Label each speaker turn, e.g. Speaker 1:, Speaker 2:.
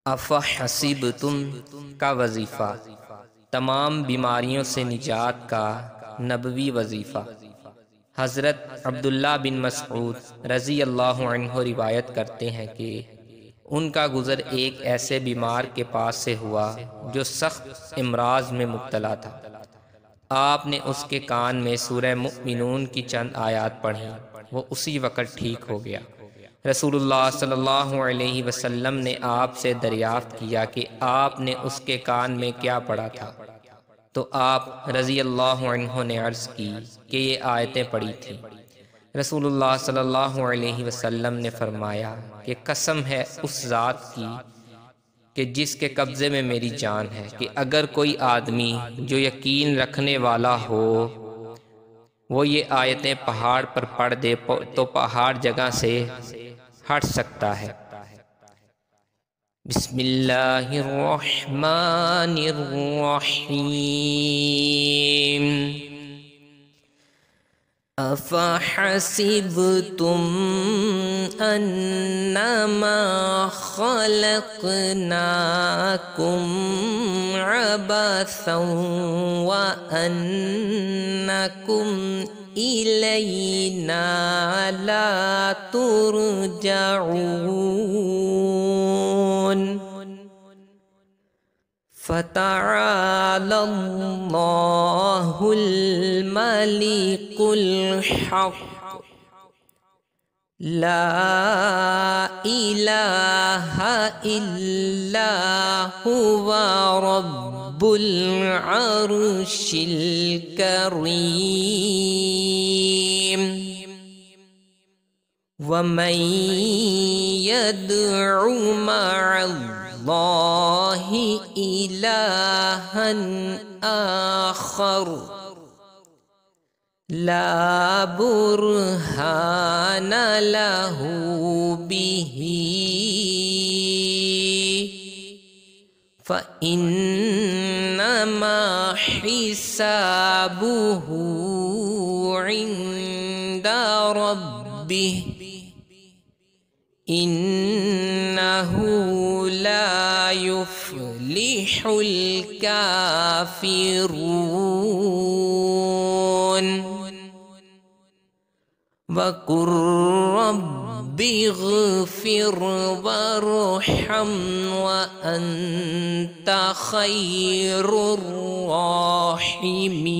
Speaker 1: अफ़हसिबतुम का वजीफ़ा, तमाम बीमारियों से निजात का नबवी वजीफ़ा। हज़रत अब्दुल्ला बिन मसऊद रज़ी अल्लाहु अन्हु रिवायत करते हैं कि उनका गुज़र एक ऐसे बीमार के पास से हुआ जो सख्त इमराज में मुब्तला था। आपने उसके कान में सूरह मुमिनून की चंद आयात पढ़ी, वो उसी वक़्त ठीक हो गया। रसूलुल्लाह सल्लल्लाहु अलैहि वसल्लम ने आपसे दरियाफ्त किया कि आपने उसके कान में क्या पढ़ा था, तो आप रज़ी अल्लाहु अन्हु ने अर्ज़ की कि ये आयतें पढ़ी थी। रसूलुल्लाह सल्लल्लाहु अलैहि वसल्लम ने फरमाया कि कसम है उस ज़ात की कि जिसके कब्ज़े में मेरी जान है, कि अगर कोई आदमी जो यकीन रखने वाला हो वो ये आयतें पहाड़ पर पढ़ दे तो पहाड़ जगह से हट सकता है। बिस्मिल्लाहिर्रहमानिर्रहीम। अफ़हसिबतुम अन्नमा खलक़नाकुम अबसन व अन्नकुम इलैना ला तुरजऊन। फ़तआलल्लाहुल मलिकुल हक़ ला इलाहा इल्ला हुवा रब्बुल अर्शिल करीम। वमन यदउ मअल्लाहि इलाहन आखर ला बुरहान लहू बिही फ़इन्नमा हिसाबुहु इंदा रब्बिह इन्नहु ला युफ्लिहुल काफिरून। वक़ुर रब्बिग़फ़िर वरहम व अन्ता ख़ैरुर राहिमीन।